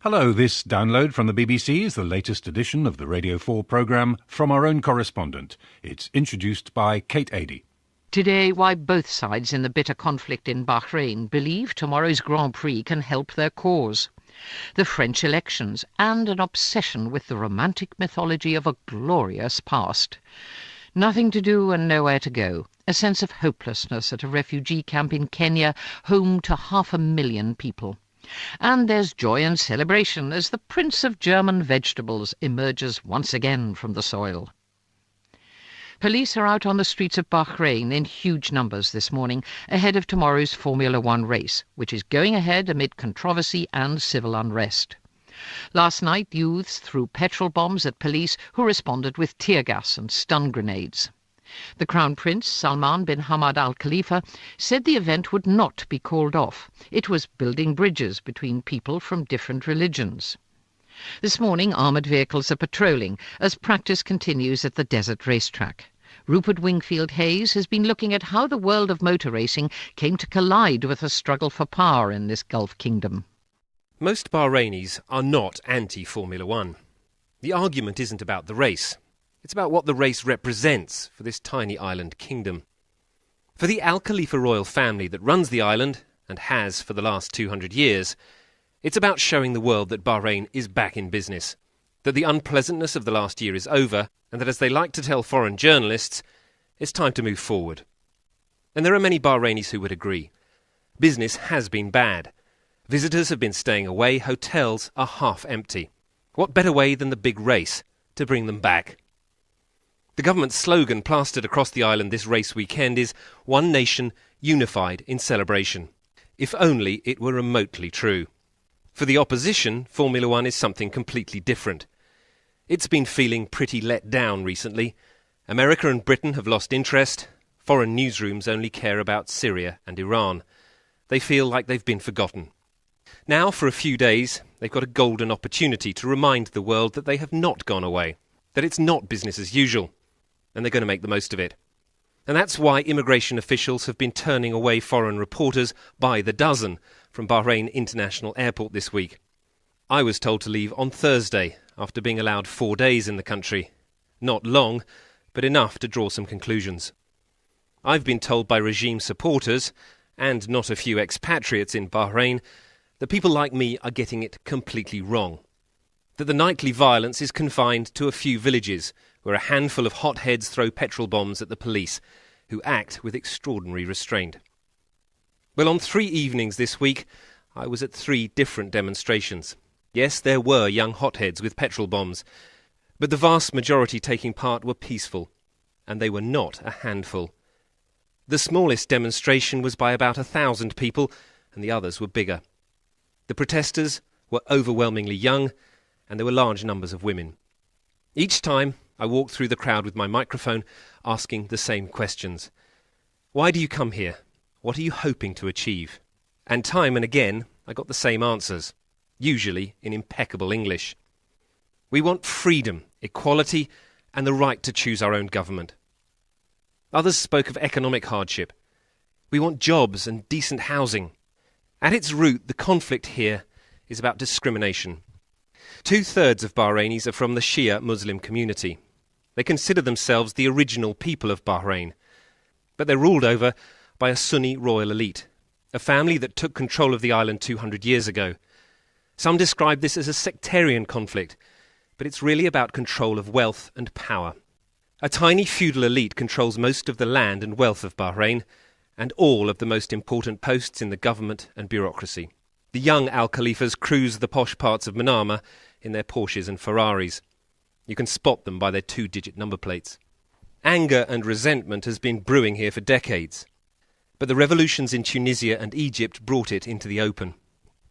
Hello, this download from the BBC is the latest edition of the Radio 4 programme from our own correspondent. It's introduced by Kate Adie. Today, why both sides in the bitter conflict in Bahrain believe tomorrow's Grand Prix can help their cause. The French elections and an obsession with the romantic mythology of a glorious past. Nothing to do and nowhere to go. A sense of hopelessness at a refugee camp in Kenya, home to 500,000 people. And there's joy and celebration as the Prince of German Vegetables emerges once again from the soil. Police are out on the streets of Bahrain in huge numbers this morning ahead of tomorrow's Formula One race, which is going ahead amid controversy and civil unrest. Last night, youths threw petrol bombs at police who responded with tear gas and stun grenades. The Crown Prince, Salman bin Hamad Al Khalifa, said the event would not be called off. It was building bridges between people from different religions. This morning, armoured vehicles are patrolling as practice continues at the desert racetrack. Rupert Wingfield-Hayes has been looking at how the world of motor racing came to collide with a struggle for power in this Gulf kingdom. Most Bahrainis are not anti-Formula One. The argument isn't about the race. It's about what the race represents for this tiny island kingdom. For the Al Khalifa royal family that runs the island, and has for the last 200 years, it's about showing the world that Bahrain is back in business, that the unpleasantness of the last year is over, and that, as they like to tell foreign journalists, it's time to move forward. And there are many Bahrainis who would agree. Business has been bad. Visitors have been staying away, hotels are half empty. What better way than the big race to bring them back? The government's slogan plastered across the island this race weekend is "One Nation, Unified in Celebration." If only it were remotely true. For the opposition, Formula One is something completely different. It's been feeling pretty let down recently. America and Britain have lost interest. Foreign newsrooms only care about Syria and Iran. They feel like they've been forgotten. Now, for a few days, they've got a golden opportunity to remind the world that they have not gone away, that it's not business as usual. And they're going to make the most of it. And that's why immigration officials have been turning away foreign reporters by the dozen from Bahrain International Airport this week. I was told to leave on Thursday after being allowed 4 days in the country. Not long, but enough to draw some conclusions. I've been told by regime supporters, and not a few expatriates in Bahrain, that people like me are getting it completely wrong. That the nightly violence is confined to a few villages, where a handful of hotheads throw petrol bombs at the police, who act with extraordinary restraint. Well, on 3 evenings this week, I was at 3 different demonstrations. Yes, there were young hotheads with petrol bombs, but the vast majority taking part were peaceful, and they were not a handful. The smallest demonstration was by about 1,000 people, and the others were bigger. The protesters were overwhelmingly young, and there were large numbers of women. Each time, I walked through the crowd with my microphone, asking the same questions. Why do you come here? What are you hoping to achieve? And time and again, I got the same answers, usually in impeccable English. We want freedom, equality, and the right to choose our own government. Others spoke of economic hardship. We want jobs and decent housing. At its root, the conflict here is about discrimination. 2/3 of Bahrainis are from the Shia Muslim community. They consider themselves the original people of Bahrain, but they're ruled over by a Sunni royal elite, a family that took control of the island 200 years ago. Some describe this as a sectarian conflict, but it's really about control of wealth and power. A tiny feudal elite controls most of the land and wealth of Bahrain, and all of the most important posts in the government and bureaucracy. The young Al Khalifas cruise the posh parts of Manama in their Porsches and Ferraris. You can spot them by their 2-digit number plates. Anger and resentment has been brewing here for decades, but the revolutions in Tunisia and Egypt brought it into the open.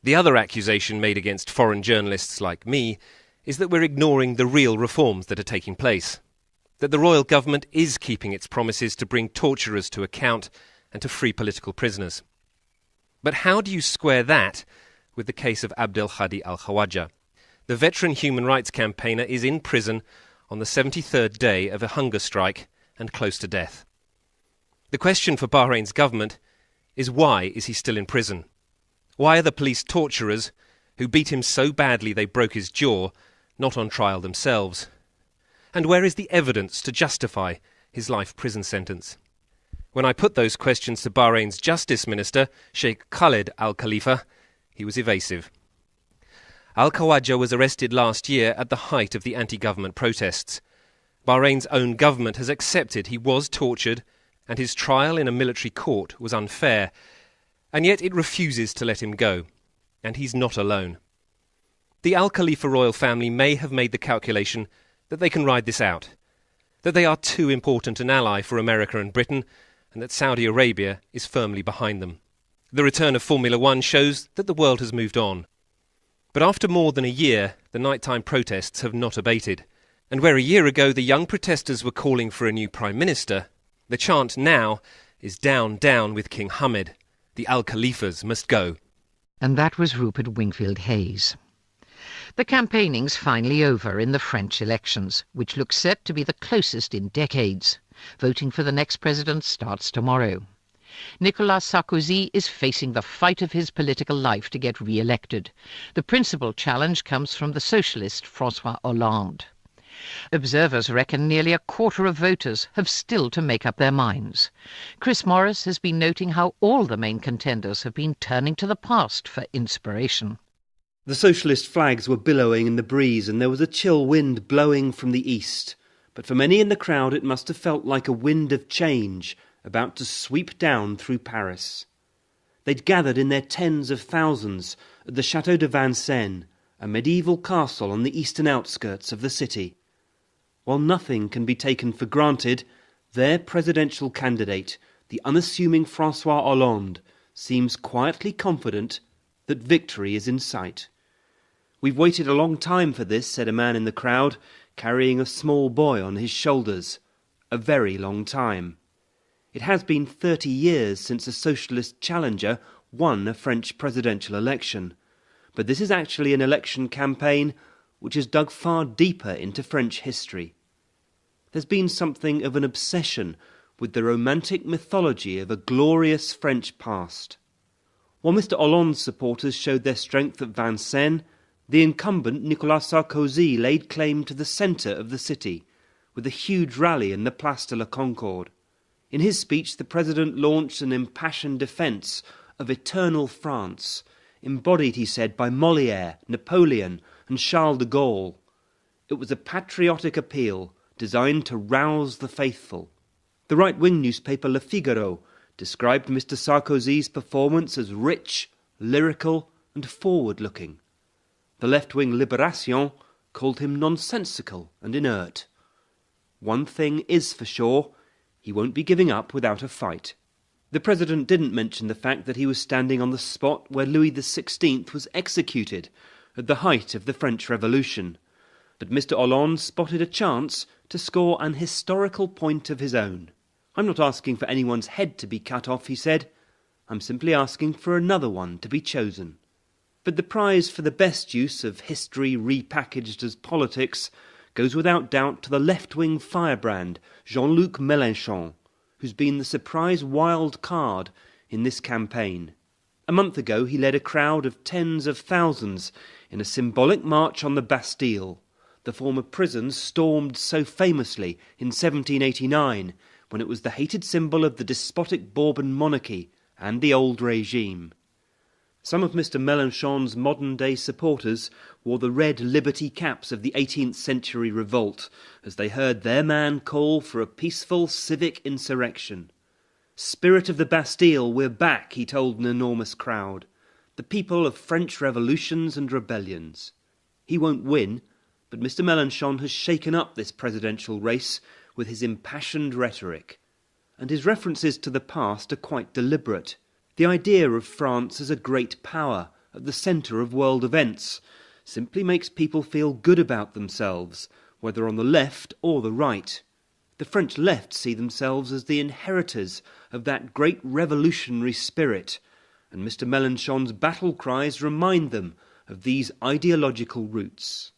The other accusation made against foreign journalists like me is that we're ignoring the real reforms that are taking place, that the royal government is keeping its promises to bring torturers to account and to free political prisoners. But how do you square that with the case of Abdel Hadi al-Khawaja? The veteran human rights campaigner is in prison on the 73rd day of a hunger strike and close to death. The question for Bahrain's government is, why is he still in prison? Why are the police torturers who beat him so badly they broke his jaw, not on trial themselves? And where is the evidence to justify his life prison sentence? When I put those questions to Bahrain's Justice Minister, Sheikh Khaled Al Khalifa, he was evasive. Al Khawaja was arrested last year at the height of the anti-government protests. Bahrain's own government has accepted he was tortured and his trial in a military court was unfair, and yet it refuses to let him go. And he's not alone. The Al Khalifa royal family may have made the calculation that they can ride this out, that they are too important an ally for America and Britain, and that Saudi Arabia is firmly behind them. The return of Formula One shows that the world has moved on. But after more than a year, the nighttime protests have not abated. And where a year ago the young protesters were calling for a new Prime Minister, the chant now is down, down with King Hamad. The Al Khalifas must go. And that was Rupert Wingfield Hayes. The campaigning's finally over in the French elections, which look set to be the closest in decades. Voting for the next president starts tomorrow. Nicolas Sarkozy is facing the fight of his political life to get re-elected. The principal challenge comes from the socialist François Hollande. Observers reckon nearly a quarter of voters have still to make up their minds. Chris Morris has been noting how all the main contenders have been turning to the past for inspiration. The socialist flags were billowing in the breeze and there was a chill wind blowing from the east. But for many in the crowd it must have felt like a wind of change about to sweep down through Paris. They'd gathered in their tens of thousands at the Château de Vincennes, a medieval castle on the eastern outskirts of the city. While nothing can be taken for granted, their presidential candidate, the unassuming François Hollande, seems quietly confident that victory is in sight. "We've waited a long time for this," said a man in the crowd, carrying a small boy on his shoulders. "A very long time." It has been 30 years since a socialist challenger won a French presidential election. But this is actually an election campaign which has dug far deeper into French history. There's been something of an obsession with the romantic mythology of a glorious French past. While Mr. Hollande's supporters showed their strength at Vincennes, the incumbent Nicolas Sarkozy laid claim to the centre of the city, with a huge rally in the Place de la Concorde. In his speech, the president launched an impassioned defence of eternal France, embodied, he said, by Molière, Napoleon and Charles de Gaulle. It was a patriotic appeal designed to rouse the faithful. The right-wing newspaper Le Figaro described Mr. Sarkozy's performance as rich, lyrical and forward-looking. The left-wing Libération called him nonsensical and inert. One thing is for sure, he won't be giving up without a fight. The president didn't mention the fact that he was standing on the spot where Louis XVI was executed at the height of the French Revolution. But Mr. Hollande spotted a chance to score an historical point of his own. "I'm not asking for anyone's head to be cut off," he said. "I'm simply asking for another one to be chosen." But the prize for the best use of history repackaged as politics goes without doubt to the left-wing firebrand Jean-Luc Mélenchon, who's been the surprise wild card in this campaign. A month ago he led a crowd of tens of thousands in a symbolic march on the Bastille, the former prison stormed so famously in 1789, when it was the hated symbol of the despotic Bourbon monarchy and the old regime. Some of Mr. Mélenchon's modern-day supporters wore the red liberty caps of the 18th century revolt as they heard their man call for a peaceful civic insurrection. "Spirit of the Bastille, we're back," he told an enormous crowd. "The people of French revolutions and rebellions." He won't win, but Mr. Mélenchon has shaken up this presidential race with his impassioned rhetoric. And his references to the past are quite deliberate. The idea of France as a great power at the centre of world events simply makes people feel good about themselves, whether on the left or the right. The French left see themselves as the inheritors of that great revolutionary spirit, and Mr. Mélenchon's battle cries remind them of these ideological roots.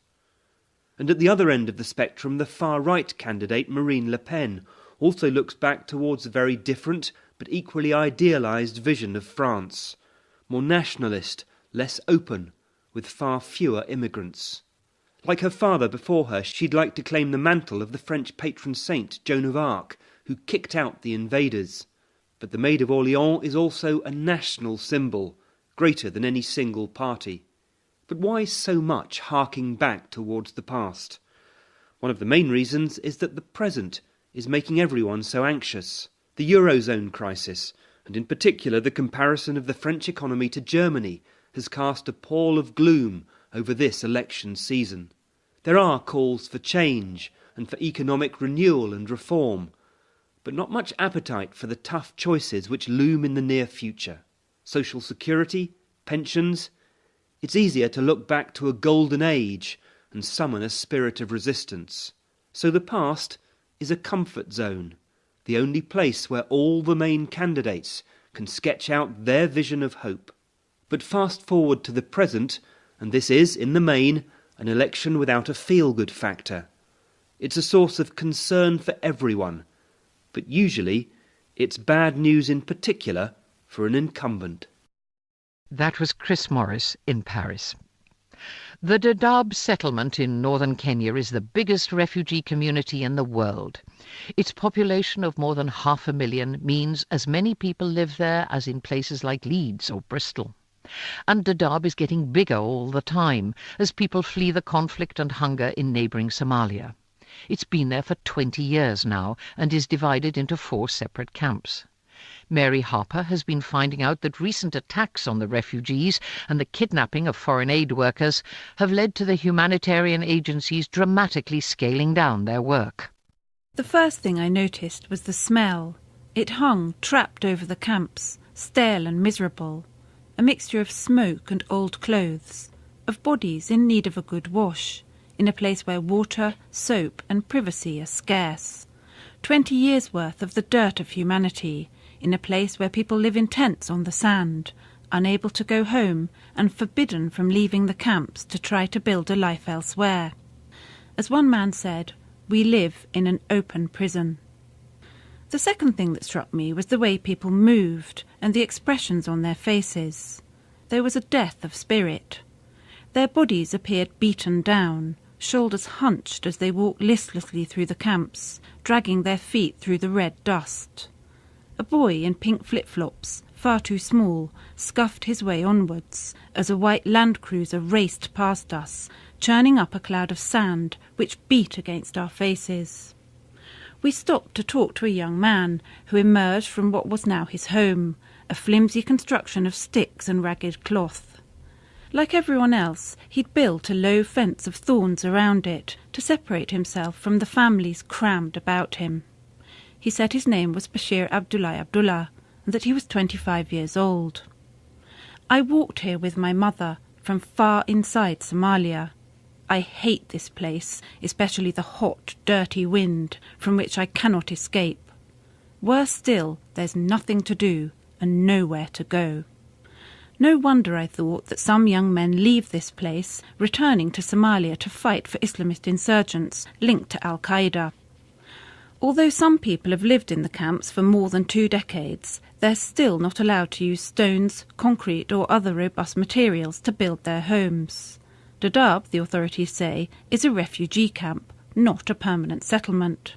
And at the other end of the spectrum, the far-right candidate Marine Le Pen also looks back towards a very different but equally idealised vision of France, more nationalist, less open, with far fewer immigrants. Like her father before her, she'd like to claim the mantle of the French patron saint Joan of Arc, who kicked out the invaders. But the Maid of Orleans is also a national symbol, greater than any single party. But why so much harking back towards the past? One of the main reasons is that the present is making everyone so anxious. The Eurozone crisis, and in particular the comparison of the French economy to Germany, has cast a pall of gloom over this election season. There are calls for change and for economic renewal and reform, but not much appetite for the tough choices which loom in the near future. Social security, pensions. It's easier to look back to a golden age and summon a spirit of resistance. So the past is a comfort zone, the only place where all the main candidates can sketch out their vision of hope. But fast forward to the present, and this is, in the main, an election without a feel-good factor. It's a source of concern for everyone, but usually it's bad news in particular for an incumbent. That was Chris Morris in Paris. The Dadaab settlement in northern Kenya is the biggest refugee community in the world. Its population of more than 500,000 means as many people live there as in places like Leeds or Bristol. And Dadaab is getting bigger all the time as people flee the conflict and hunger in neighbouring Somalia. It's been there for 20 years now and is divided into 4 separate camps. Mary Harper has been finding out that recent attacks on the refugees and the kidnapping of foreign aid workers have led to the humanitarian agencies dramatically scaling down their work. The first thing I noticed was the smell. It hung trapped over the camps, stale and miserable, a mixture of smoke and old clothes, of bodies in need of a good wash, in a place where water, soap and privacy are scarce. 20 years' worth of the dirt of humanity, in a place where people live in tents on the sand, unable to go home and forbidden from leaving the camps to try to build a life elsewhere. As one man said, we live in an open prison. The second thing that struck me was the way people moved and the expressions on their faces. There was a death of spirit. Their bodies appeared beaten down, shoulders hunched as they walked listlessly through the camps, dragging their feet through the red dust. A boy in pink flip-flops, far too small, scuffed his way onwards as a white Land Cruiser raced past us, churning up a cloud of sand which beat against our faces. We stopped to talk to a young man who emerged from what was now his home, a flimsy construction of sticks and ragged cloth. Like everyone else, he'd built a low fence of thorns around it to separate himself from the families crammed about him. He said his name was Bashir Abdullah and that he was 25 years old. I walked here with my mother from far inside Somalia. I hate this place, especially the hot, dirty wind from which I cannot escape. Worse still, there's nothing to do and nowhere to go. No wonder, I thought, that some young men leave this place, returning to Somalia to fight for Islamist insurgents linked to Al-Qaeda. Although some people have lived in the camps for more than 2 decades, they're still not allowed to use stones, concrete or other robust materials to build their homes. Dadaab, the authorities say, is a refugee camp, not a permanent settlement.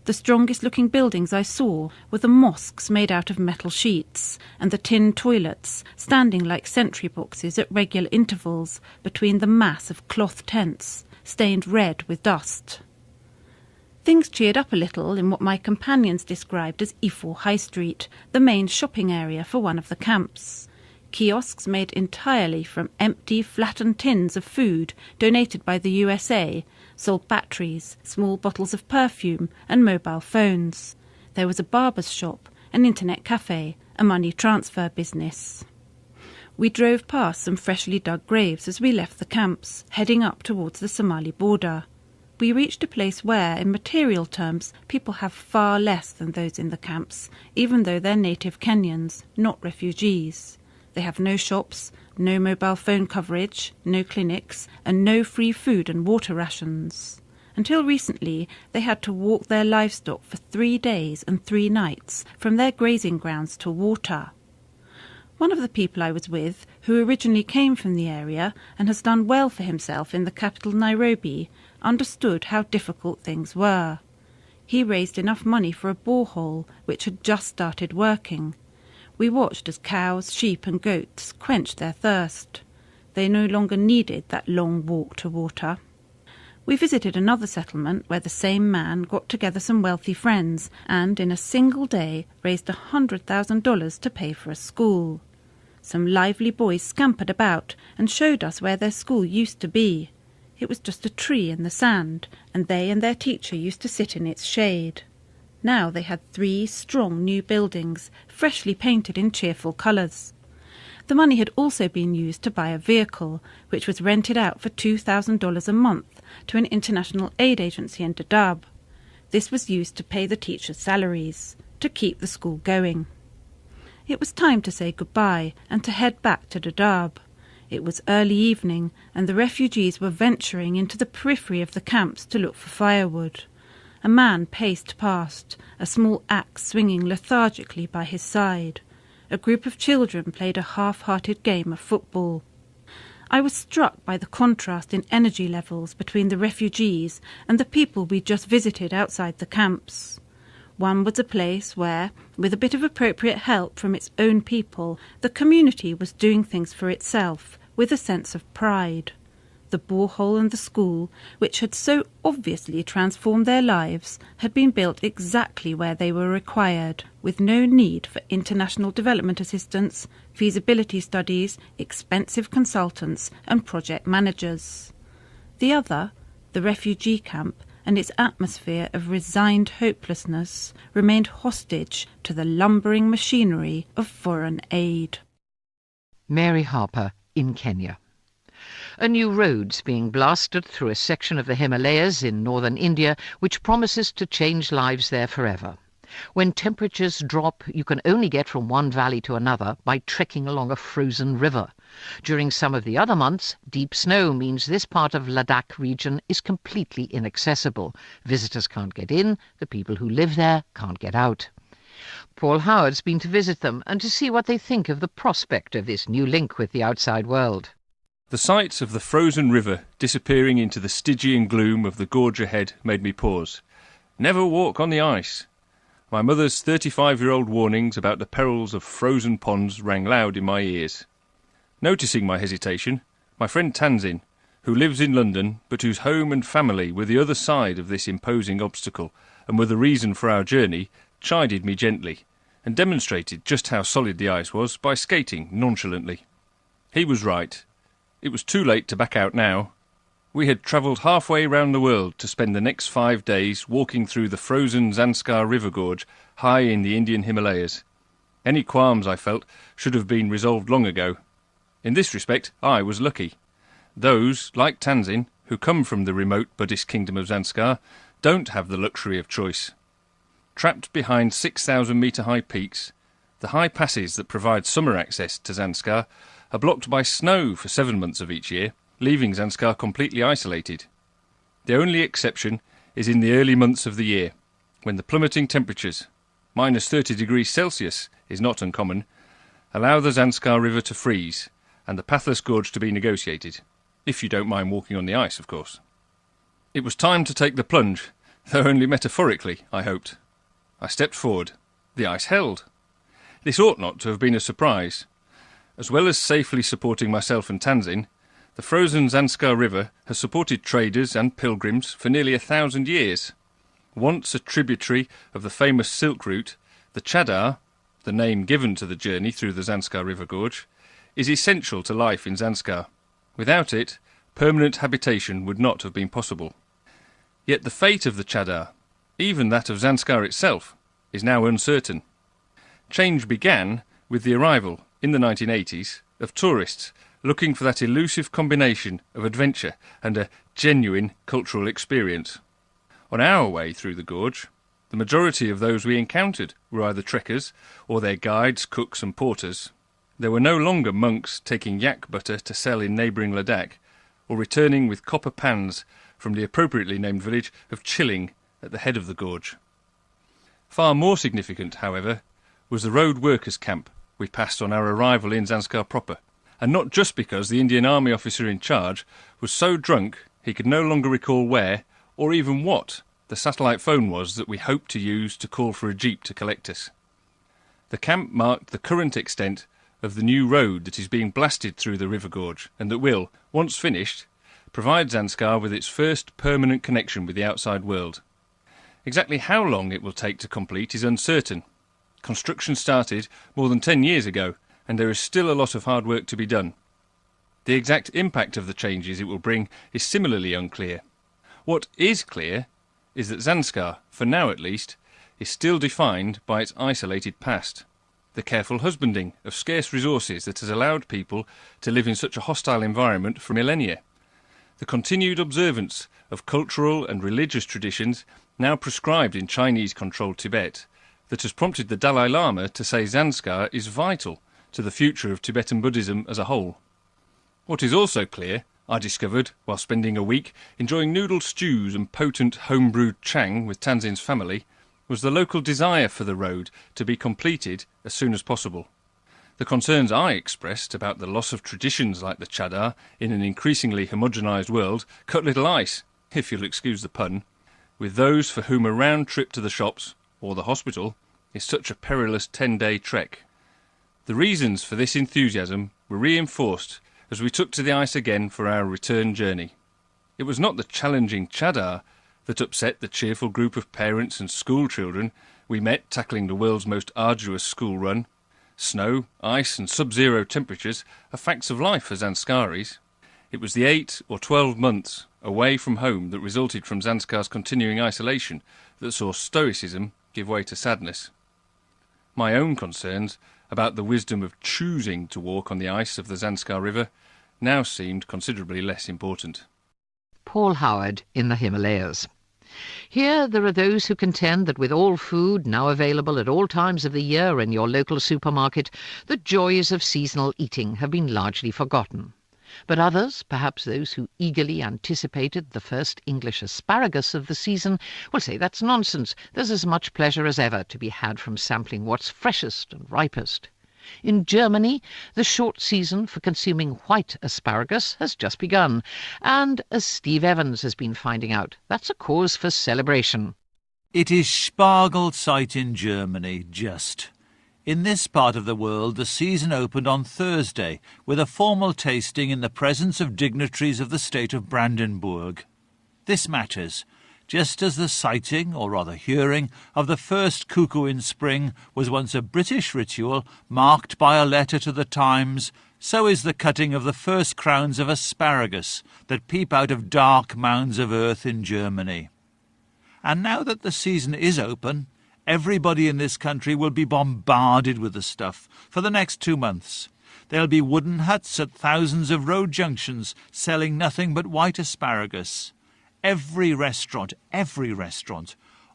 The strongest-looking buildings I saw were the mosques made out of metal sheets and the tin toilets standing like sentry boxes at regular intervals between the mass of cloth tents, stained red with dust. Things cheered up a little in what my companions described as Ifo High Street, the main shopping area for one of the camps. Kiosks made entirely from empty, flattened tins of food donated by the USA sold batteries, small bottles of perfume and mobile phones. There was a barber's shop, an internet cafe, a money transfer business. We drove past some freshly dug graves as we left the camps, heading up towards the Somali border. We reached a place where, in material terms, people have far less than those in the camps, even though they're native Kenyans, not refugees. They have no shops, no mobile phone coverage, no clinics, and no free food and water rations. Until recently, they had to walk their livestock for 3 days and 3 nights from their grazing grounds to water. One of the people I was with, who originally came from the area and has done well for himself in the capital Nairobi, understood how difficult things were. He raised enough money for a borehole which had just started working. We watched as cows, sheep and goats quenched their thirst. They no longer needed that long walk to water. We visited another settlement where the same man got together some wealthy friends and in a single day raised $100,000 to pay for a school. Some lively boys scampered about and showed us where their school used to be. It was just a tree in the sand, and they and their teacher used to sit in its shade. Now they had 3 strong new buildings, freshly painted in cheerful colours. The money had also been used to buy a vehicle, which was rented out for $2,000 a month to an international aid agency in Dadaab. This was used to pay the teachers' salaries, to keep the school going. It was time to say goodbye and to head back to Dadaab. It was early evening, and the refugees were venturing into the periphery of the camps to look for firewood. A man paced past, a small axe swinging lethargically by his side. A group of children played a half-hearted game of football. I was struck by the contrast in energy levels between the refugees and the people we'd just visited outside the camps. One was a place where, with a bit of appropriate help from its own people, the community was doing things for itself, with a sense of pride. The borehole and the school, which had so obviously transformed their lives, had been built exactly where they were required, with no need for international development assistance, feasibility studies, expensive consultants and project managers. The other, the refugee camp, and its atmosphere of resigned hopelessness remained hostage to the lumbering machinery of foreign aid. Mary Harper in Kenya. A new road's being blasted through a section of the Himalayas in northern India which promises to change lives there forever. When temperatures drop, you can only get from one valley to another by trekking along a frozen river. During some of the other months, deep snow means this part of Ladakh region is completely inaccessible. Visitors can't get in, the people who live there can't get out. Paul Howard's been to visit them and to see what they think of the prospect of this new link with the outside world. The sight of the frozen river disappearing into the Stygian gloom of the gorge ahead made me pause. Never walk on the ice. My mother's 35-year-old warnings about the perils of frozen ponds rang loud in my ears. Noticing my hesitation, my friend Tanzin, who lives in London but whose home and family were the other side of this imposing obstacle and were the reason for our journey, chided me gently and demonstrated just how solid the ice was by skating nonchalantly. He was right. It was too late to back out now. We had travelled halfway round the world to spend the next 5 days walking through the frozen Zanskar River Gorge high in the Indian Himalayas. Any qualms I felt should have been resolved long ago. In this respect, I was lucky. Those, like Tanzin, who come from the remote Buddhist kingdom of Zanskar, don't have the luxury of choice. Trapped behind 6,000-metre-high peaks, the high passes that provide summer access to Zanskar are blocked by snow for 7 months of each year, leaving Zanskar completely isolated. The only exception is in the early months of the year, when the plummeting temperatures, minus 30 degrees Celsius is not uncommon, allow the Zanskar River to freeze and the pathless gorge to be negotiated, if you don't mind walking on the ice, of course. It was time to take the plunge, though only metaphorically, I hoped. I stepped forward. The ice held. This ought not to have been a surprise. As well as safely supporting myself and Tanzin, the frozen Zanskar River has supported traders and pilgrims for nearly 1,000 years. Once a tributary of the famous Silk Route, the Chadar, the name given to the journey through the Zanskar River Gorge, is essential to life in Zanskar. Without it, permanent habitation would not have been possible. Yet the fate of the Chadar, even that of Zanskar itself, is now uncertain. Change began with the arrival, in the 1980s, of tourists looking for that elusive combination of adventure and a genuine cultural experience. On our way through the gorge, the majority of those we encountered were either trekkers or their guides, cooks and porters. There were no longer monks taking yak butter to sell in neighbouring Ladakh, or returning with copper pans from the appropriately named village of Chilling at the head of the gorge. Far more significant, however, was the road workers' camp we passed on our arrival in Zanskar proper, and not just because the Indian Army officer in charge was so drunk he could no longer recall where, or even what, the satellite phone was that we hoped to use to call for a jeep to collect us. The camp marked the current extent of the new road that is being blasted through the river gorge, and that will, once finished, provide Zanskar with its first permanent connection with the outside world. Exactly how long it will take to complete is uncertain. Construction started more than 10 years ago, and there is still a lot of hard work to be done. The exact impact of the changes it will bring is similarly unclear. What is clear is that Zanskar, for now at least, is still defined by its isolated past, the careful husbanding of scarce resources that has allowed people to live in such a hostile environment for millennia, the continued observance of cultural and religious traditions now prescribed in Chinese-controlled Tibet that has prompted the Dalai Lama to say Zanskar is vital to the future of Tibetan Buddhism as a whole. What is also clear, I discovered while spending a week enjoying noodle stews and potent home-brewed chang with Tanzin's family, was the local desire for the road to be completed as soon as possible. The concerns I expressed about the loss of traditions like the chadar in an increasingly homogenised world cut little ice, if you'll excuse the pun, with those for whom a round trip to the shops, or the hospital, is such a perilous 10-day trek. The reasons for this enthusiasm were reinforced as we took to the ice again for our return journey. It was not the challenging chadar that upset the cheerful group of parents and school children we met tackling the world's most arduous school run. Snow, ice and sub-zero temperatures are facts of life for Zanskaris. It was the 8 or 12 months away from home that resulted from Zanskar's continuing isolation that saw stoicism give way to sadness. My own concerns about the wisdom of choosing to walk on the ice of the Zanskar River now seemed considerably less important. Paul Howard in the Himalayas. Here there are those who contend that with all food now available at all times of the year in your local supermarket, the joys of seasonal eating have been largely forgotten. But others, perhaps those who eagerly anticipated the first English asparagus of the season, will say that's nonsense. There's as much pleasure as ever to be had from sampling what's freshest and ripest. In Germany, the short season for consuming white asparagus has just begun, and, as Steve Evans has been finding out, that's a cause for celebration. It is Spargelzeit in Germany, just. In this part of the world, the season opened on Thursday, with a formal tasting in the presence of dignitaries of the state of Brandenburg. This matters. Just as the sighting, or rather hearing, of the first cuckoo in spring was once a British ritual marked by a letter to the Times, so is the cutting of the first crowns of asparagus that peep out of dark mounds of earth in Germany. And now that the season is open, everybody in this country will be bombarded with the stuff for the next 2 months. There'll be wooden huts at thousands of road junctions selling nothing but white asparagus. Every restaurant,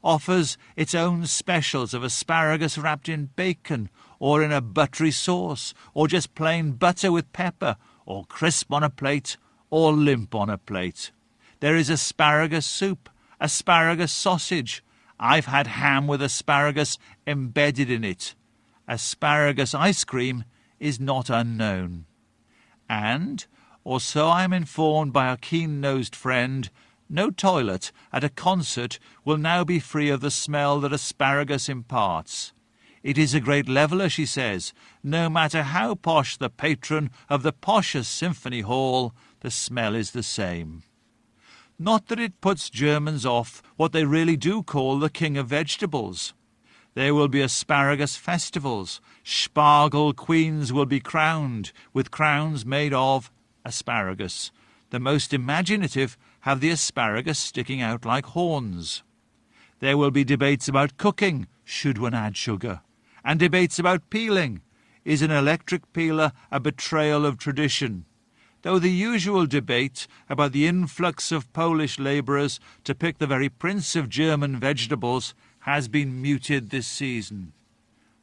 offers its own specials of asparagus wrapped in bacon, or in a buttery sauce, or just plain butter with pepper, or crisp on a plate, or limp on a plate. There is asparagus soup, asparagus sausage. I've had ham with asparagus embedded in it. Asparagus ice cream is not unknown. And, or so I am informed by a keen-nosed friend, no toilet at a concert will now be free of the smell that asparagus imparts. It is a great leveller, she says. No matter how posh the patron of the poshest symphony hall, the smell is the same. Not that it puts Germans off what they really do call the king of vegetables. There will be asparagus festivals. Spargel queens will be crowned with crowns made of asparagus. The most imaginative have the asparagus sticking out like horns. There will be debates about cooking, should one add sugar, and debates about peeling. Is an electric peeler a betrayal of tradition? Though the usual debate about the influx of Polish labourers to pick the very prince of German vegetables has been muted this season.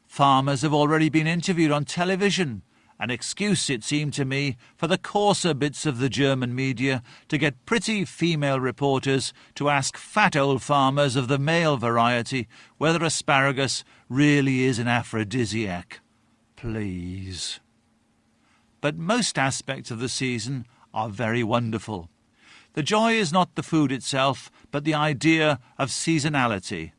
Farmers have already been interviewed on television, an excuse, it seemed to me, for the coarser bits of the German media to get pretty female reporters to ask fat old farmers of the male variety whether asparagus really is an aphrodisiac. please. But most aspects of the season are very wonderful. The joy is not the food itself, but the idea of seasonality.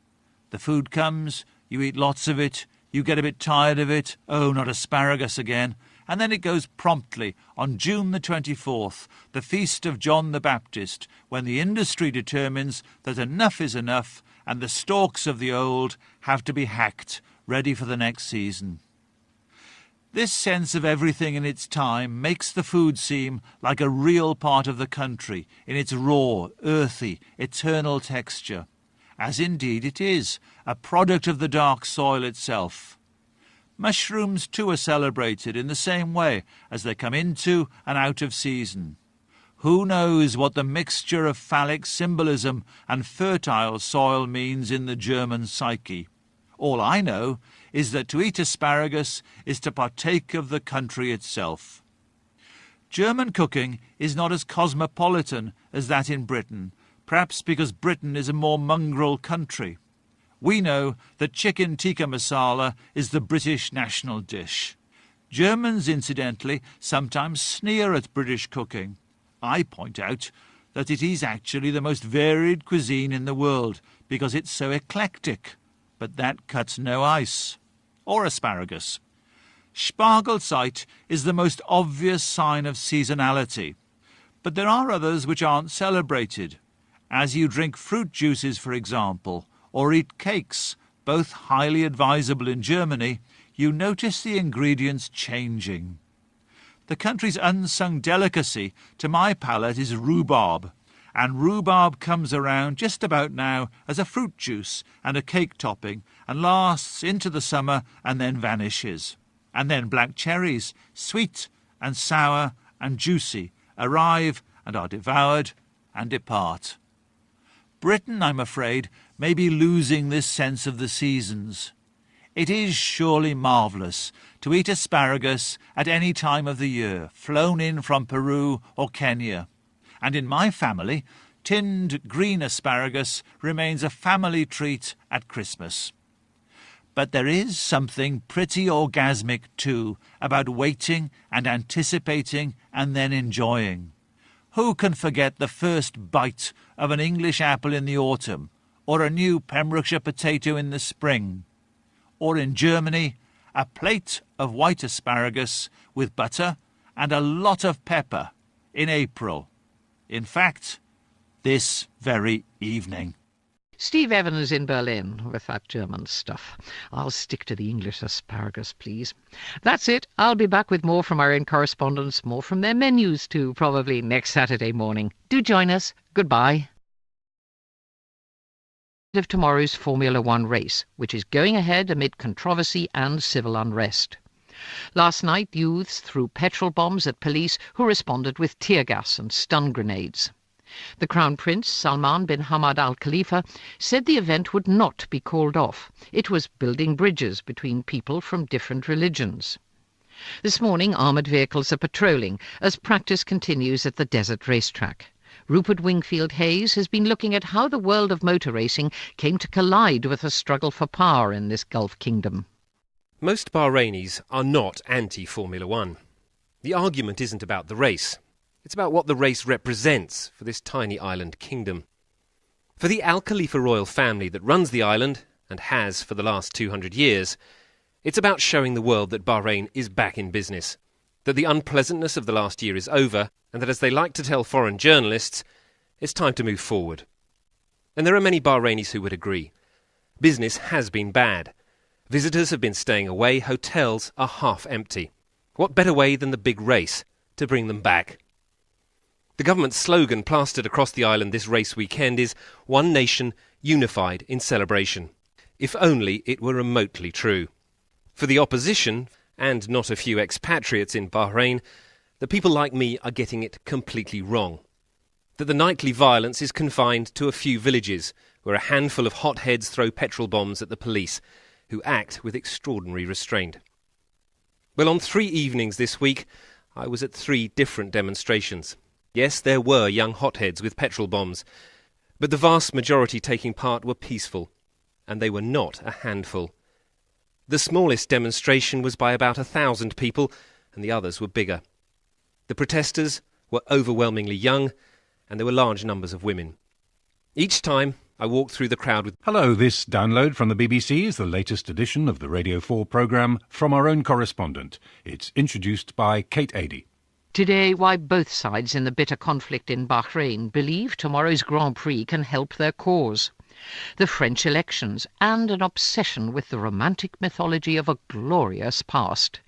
The food comes, you eat lots of it, you get a bit tired of it, oh, not asparagus again, and then it goes promptly on June the 24th, the feast of John the Baptist, when the industry determines that enough is enough and the stalks of the old have to be hacked, ready for the next season. This sense of everything in its time makes the food seem like a real part of the country in its raw, earthy, eternal texture, as indeed it is, a product of the dark soil itself. Mushrooms too are celebrated in the same way as they come into and out of season. Who knows what the mixture of phallic symbolism and fertile soil means in the German psyche? All I know is that to eat asparagus is to partake of the country itself. German cooking is not as cosmopolitan as that in Britain, perhaps because Britain is a more mongrel country. We know that chicken tikka masala is the British national dish. Germans, incidentally, sometimes sneer at British cooking. I point out that it is actually the most varied cuisine in the world because it's so eclectic. But that cuts no ice. Or asparagus. Spargelzeit is the most obvious sign of seasonality. But there are others which aren't celebrated. As you drink fruit juices, for example, or eat cakes, both highly advisable in Germany, you notice the ingredients changing. The country's unsung delicacy, to my palate, is rhubarb. And rhubarb comes around just about now as a fruit juice and a cake topping and lasts into the summer and then vanishes. And then black cherries, sweet and sour and juicy, arrive and are devoured and depart. Britain, I'm afraid, may be losing this sense of the seasons. It is surely marvellous to eat asparagus at any time of the year, flown in from Peru or Kenya. And in my family, tinned green asparagus remains a family treat at Christmas. But there is something pretty orgasmic, too, about waiting and anticipating and then enjoying. Who can forget the first bite of an English apple in the autumn, or a new Pembrokeshire potato in the spring? Or in Germany, a plate of white asparagus with butter and a lot of pepper in April. In fact, this very evening. Steve Evans in Berlin with that German stuff. I'll stick to the English asparagus, please. That's it. I'll be back with more from our own correspondents, more from their menus too, probably next Saturday morning. Do join us. Goodbye. Of tomorrow's Formula One race, which is going ahead amid controversy and civil unrest. Last night, youths threw petrol bombs at police who responded with tear gas and stun grenades. The Crown Prince, Salman bin Hamad Al Khalifa, said the event would not be called off. It was building bridges between people from different religions. This morning, armoured vehicles are patrolling as practice continues at the desert racetrack. Rupert Wingfield Hayes has been looking at how the world of motor racing came to collide with a struggle for power in this Gulf kingdom. Most Bahrainis are not anti-Formula One. The argument isn't about the race. It's about what the race represents for this tiny island kingdom. For the Al Khalifa royal family that runs the island, and has for the last 200 years, it's about showing the world that Bahrain is back in business, that the unpleasantness of the last year is over, and that, as they like to tell foreign journalists, it's time to move forward. And there are many Bahrainis who would agree. Business has been bad. Visitors have been staying away, hotels are half empty. What better way than the big race to bring them back? The government's slogan plastered across the island this race weekend is "One Nation, Unified in Celebration." If only it were remotely true. For the opposition, and not a few expatriates in Bahrain, the people like me are getting it completely wrong. That the nightly violence is confined to a few villages, where a handful of hotheads throw petrol bombs at the police, who act with extraordinary restraint. Well, on 3 evenings this week, I was at 3 different demonstrations. Yes, there were young hotheads with petrol bombs, but the vast majority taking part were peaceful, and they were not a handful. The smallest demonstration was by about 1,000 people, and the others were bigger. The protesters were overwhelmingly young, and there were large numbers of women. Each time I walked through the crowd with... Hello, this download from the BBC is the latest edition of the Radio 4 programme from our own correspondent. It's introduced by Kate Adie. Today, why both sides in the bitter conflict in Bahrain believe tomorrow's Grand Prix can help their cause. The French elections and an obsession with the romantic mythology of a glorious past.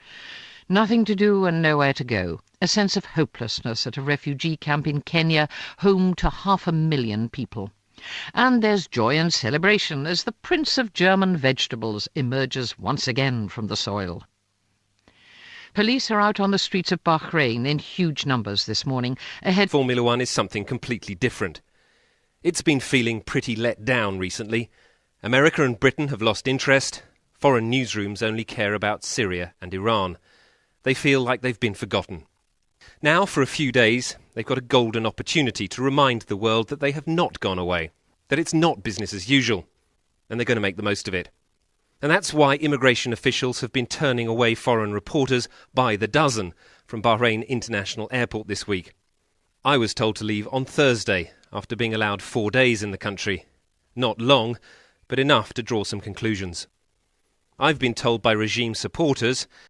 Nothing to do and nowhere to go. A sense of hopelessness at a refugee camp in Kenya, home to 500,000 people. And there's joy and celebration as the Prince of German Vegetables emerges once again from the soil. Police are out on the streets of Bahrain in huge numbers this morning. Ahead Formula One is something completely different. It's been feeling pretty let down recently. America and Britain have lost interest. Foreign newsrooms only care about Syria and Iran. They feel like they've been forgotten. Now, for a few days, they've got a golden opportunity to remind the world that they have not gone away, that it's not business as usual, and they're going to make the most of it. And that's why immigration officials have been turning away foreign reporters by the dozen from Bahrain International Airport this week. I was told to leave on Thursday after being allowed 4 days in the country. Not long, but enough to draw some conclusions. I've been told by regime supporters